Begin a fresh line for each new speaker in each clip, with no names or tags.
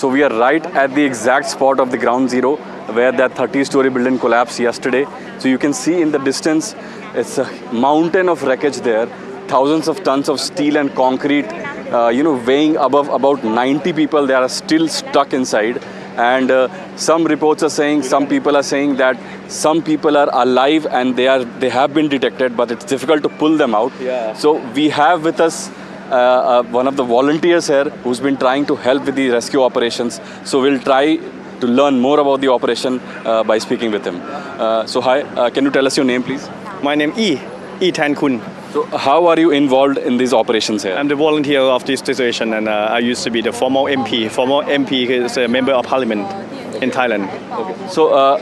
So we are right at the exact spot of the ground zero where that 30-story building collapsed yesterday. So you can see in the distance, it's a mountain of wreckage there. Thousands of tons of steel and concrete, weighing above about 90 people. They are still stuck inside. And some reports are saying, some people are saying that some people are alive and they have been detected, but it's difficult to pull them out.
Yeah.
So we have with us one of the volunteers here who's been trying to help with the rescue operations. So we'll try to learn more about the operation by speaking with him. So hi, can you tell us your name, please?
My name is Tan Kun.
So how are you involved in these operations here?
I'm the volunteer of this situation, and I used to be the former MP. Former MP is a member of parliament in Thailand.
Okay. So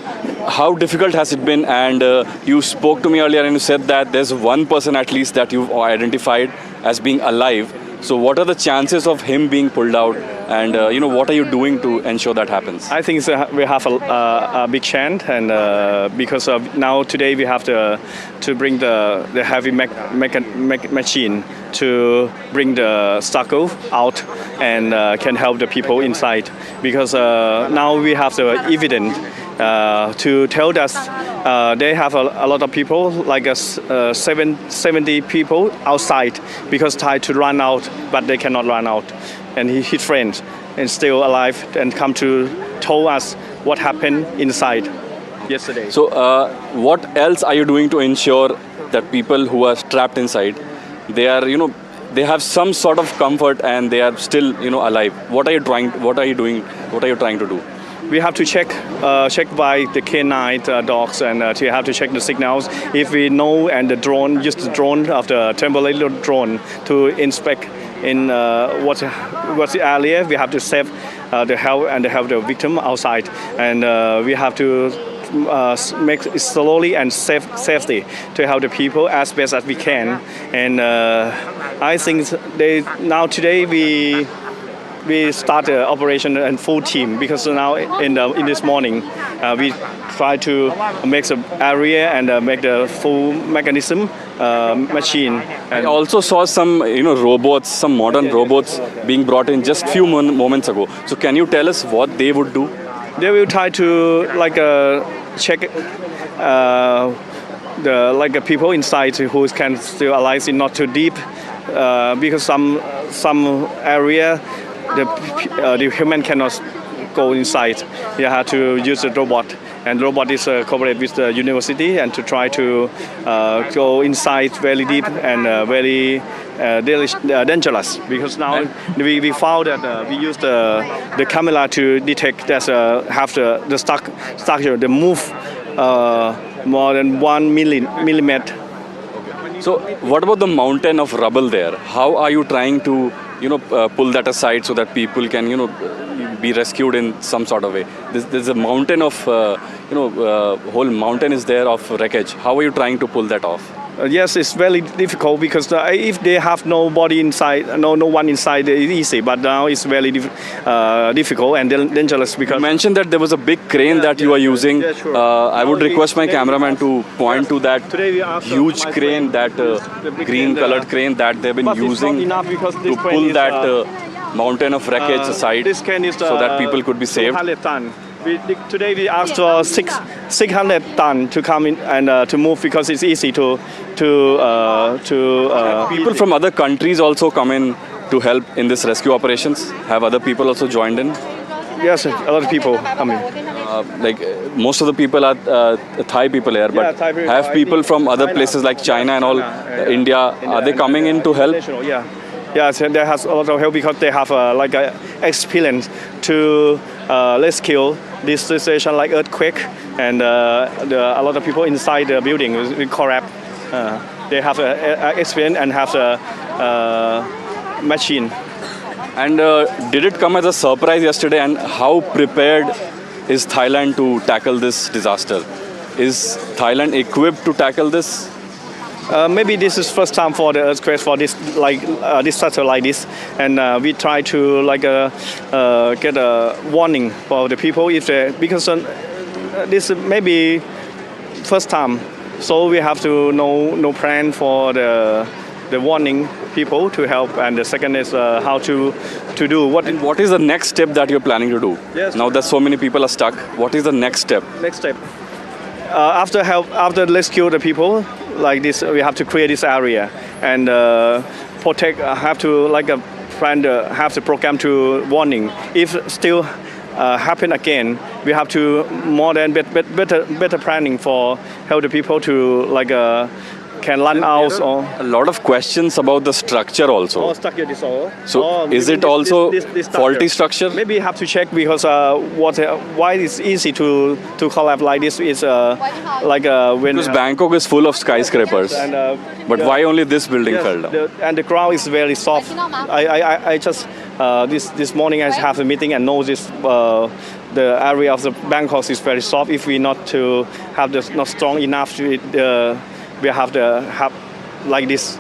how difficult has it been? And you spoke to me earlier and you said that there's one person at least that you've identified as being alive. So what are the chances of him being pulled out? And what are you doing to ensure that happens?
I think we have a big chance, and because of now today we have to bring the heavy machine to bring the stucco out and can help the people inside. Because now we have the evidence to tell us they have a lot of people, like 70 people outside, because tried to run out, but they cannot run out. And his friends and still alive and come to tell us what happened inside yesterday.
So what else are you doing to ensure that people who are trapped inside, they are, they have some sort of comfort and they are still, alive? What are you trying to do?
We have to check by the K9 dogs, and we have to check the signals. If we know, and the drone, use the drone of the temporary drone to inspect in what's the area. We have to save the health and help the victim outside, and we have to make it slowly and safety to help the people as best as we can. And I think today we start the operation and full team, because now in this morning we try to make the area and make the full mechanism machine.
And I also saw some robots, some modern robots being brought in just few moments ago. So can you tell us what they would do?
They will try to check the people inside who can still alive, not too deep, because some area the human cannot go inside. You have to use the robot, and robot is cooperated with the university and to try to go inside very deep and very dangerous. Because now we found that we use the camera to detect that have the structure, the move more than 1 millimeter.
So what about the mountain of rubble there? How are you trying to pull that aside so that people can be rescued in some sort of way? There's a mountain of whole mountain is there of wreckage. How are you trying to pull that off?
Yes, it's very difficult, because if they have nobody inside, no one inside, it's easy. But now it's very difficult and dangerous. Because
you mentioned that there was a big crane that you are using.
Yeah, sure.
I would request my cameraman to point to that huge crane, that green-colored crane that they've been using to pull that mountain of wreckage aside, so that people could be saved.
200 ton. Today we asked for 600 ton to come in and to move, because it's easy to
people from other countries also come in to help in this rescue operations. Have other people also joined in?
Yes, a lot of people come in.
Most of the people are Thai people here, but have people from other places like China and all, India, are they coming in to help?
Yeah. Yes, they have a lot of help, because they have experience to rescue this situation like earthquake, and a lot of people inside the building will collapse. They have experience and have the machine.
And did it come as a surprise yesterday? And how prepared is Thailand to tackle this disaster? Is Thailand equipped to tackle this?
Maybe this is first time for the earthquake, for this disaster like this, and we try to get a warning for the people because this may be first time, so we have to know plan for the warning people to help, and the second is how to do what.
And what is the next step that you're planning to do?
Yes.
Now that so many people are stuck, what is the next step?
Next step. After rescue the people like this, we have to create this area and protect. Have to like a friend have the program to warning. If still happen again, we have to more than better planning for help the people to like can run out or.
A lot of questions about the structure also.
Oh, structure disorder.
So is it also faulty structure?
Maybe you have to check because why it's easy to collapse like this is when
Because Bangkok is full of skyscrapers. But why only this building fell down?
And the ground is very soft. I just this morning I have a meeting and know this the area of the Bangkok is very soft. If we not to have this not strong enough to we have to have like this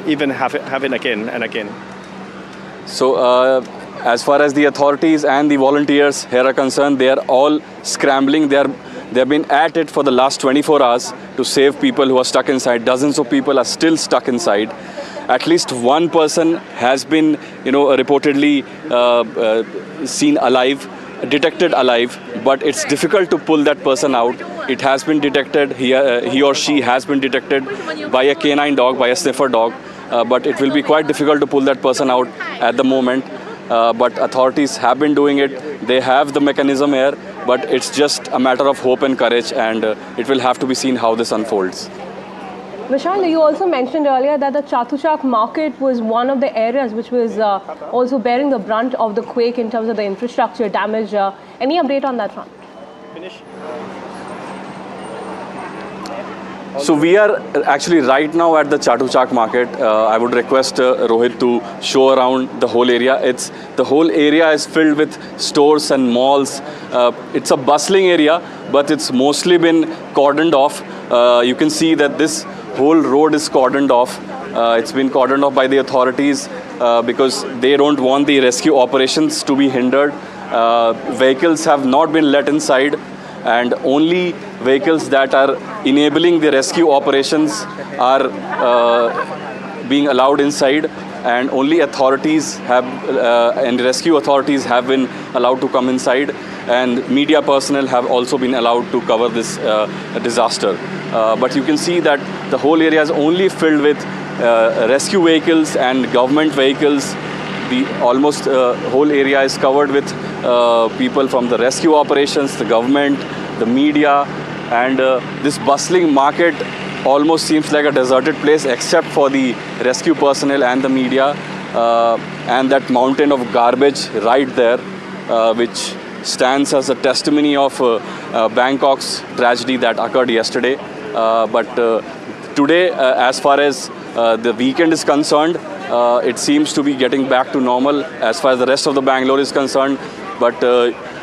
even happen again and again.
So as far as the authorities and the volunteers here are concerned, they are all scrambling. They've been at it for the last 24 hours to save people who are stuck inside. Dozens of people are still stuck inside. At least one person has been, reportedly seen alive, detected alive, but it's difficult to pull that person out. It has been detected, he or she has been detected by a canine dog, by a sniffer dog, but it will be quite difficult to pull that person out at the moment. But authorities have been doing it. They have the mechanism here, but it's just a matter of hope and courage, and it will have to be seen how this unfolds.
Vishal, you also mentioned earlier that the Chatuchak market was one of the areas which was also bearing the brunt of the quake in terms of the infrastructure damage. Any update on that front?
Finish.
So we are actually right now at the Chatuchak market. I would request Rohit to show around the whole area. The whole area is filled with stores and malls. It's a bustling area, but it's mostly been cordoned off. You can see that this whole road is cordoned off. It's been cordoned off by the authorities because they don't want the rescue operations to be hindered. Vehicles have not been let inside, and only vehicles that are enabling the rescue operations are being allowed inside, and only authorities have and rescue authorities have been allowed to come inside, and media personnel have also been allowed to cover this disaster. But you can see that the whole area is only filled with rescue vehicles and government vehicles. The almost whole area is covered with people from the rescue operations, the government, the media, and this bustling market almost seems like a deserted place except for the rescue personnel and the media, and that mountain of garbage right there, which stands as a testimony of Bangkok's tragedy that occurred yesterday. But today, as far as the weekend is concerned, it seems to be getting back to normal as far as the rest of the Bangalore is concerned. But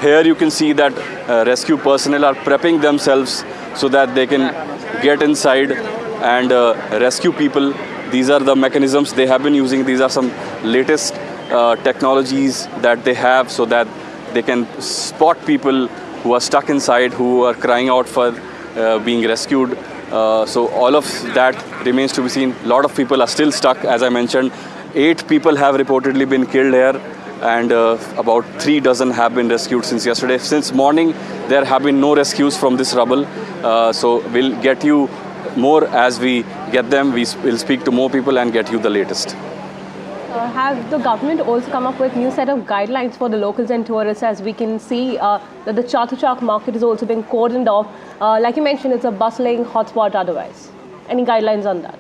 here you can see that rescue personnel are prepping themselves so that they can get inside and rescue people. These are the mechanisms they have been using. These are some latest technologies that they have so that they can spot people who are stuck inside, who are crying out for being rescued. So all of that remains to be seen. A lot of people are still stuck, as I mentioned. 8 people have reportedly been killed here, and about 3 dozen have been rescued since yesterday. Since morning, there have been no rescues from this rubble. So we'll get you more as we get them. We'll speak to more people and get you the latest.
Have the government also come up with new set of guidelines for the locals and tourists, as we can see that the Chatuchak market is also being cordoned off. Like you mentioned, it's a bustling hotspot otherwise. Any guidelines on that?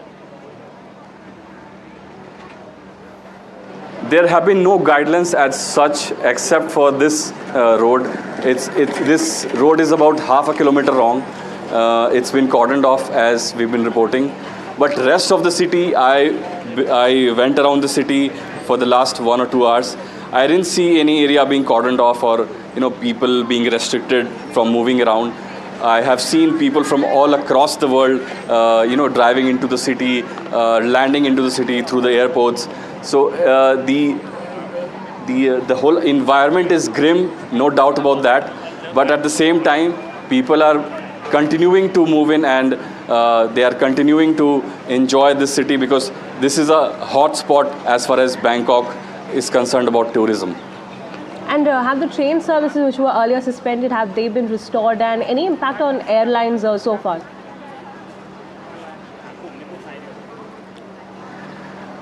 There have been no guidelines as such except for this road. This road is about half a kilometer long. It's been cordoned off as we've been reporting. But rest of the city, I went around the city for the last 1 or 2 hours. I didn't see any area being cordoned off or people being restricted from moving around. I have seen people from all across the world, driving into the city, landing into the city through the airports. So the whole environment is grim, no doubt about that. But at the same time, people are continuing to move in, and they are continuing to enjoy this city because this is a hot spot as far as Bangkok is concerned about tourism.
And have the train services which were earlier suspended, have they been restored, and any impact on airlines so far?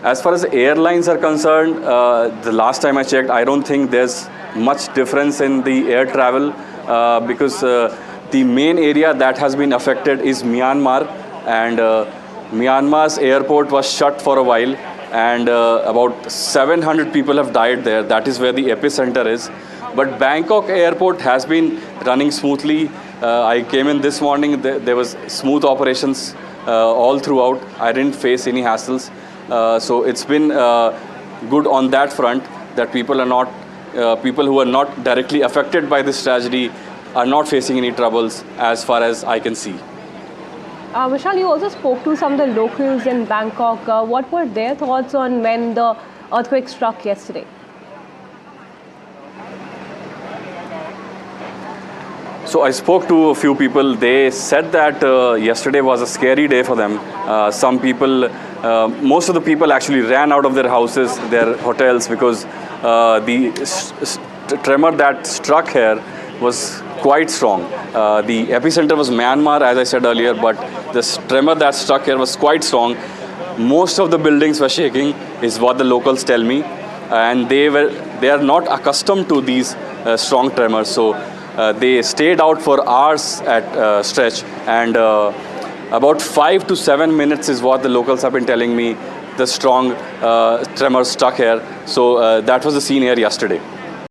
As far as airlines are concerned, the last time I checked, I don't think there's much difference in the air travel because the main area that has been affected is Myanmar, and Myanmar's airport was shut for a while, and about 700 people have died there. That is where the epicenter is. But Bangkok airport has been running smoothly. I came in this morning, there was smooth operations all throughout. I didn't face any hassles. So it's been good on that front, that people who are not directly affected by this tragedy are not facing any troubles as far as I can see.
Vishal, you also spoke to some of the locals in Bangkok. What were their thoughts on when the earthquake struck yesterday?
So I spoke to a few people. They said that yesterday was a scary day for them. Some people, most of the people actually ran out of their houses, their hotels, because the tremor that struck here was quite strong. The epicenter was Myanmar, as I said earlier, but the tremor that struck here was quite strong. Most of the buildings were shaking, is what the locals tell me, and they are not accustomed to these strong tremors. So they stayed out for hours at stretch, and about 5 to 7 minutes is what the locals have been telling me the strong tremors struck here. So that was the scene here yesterday.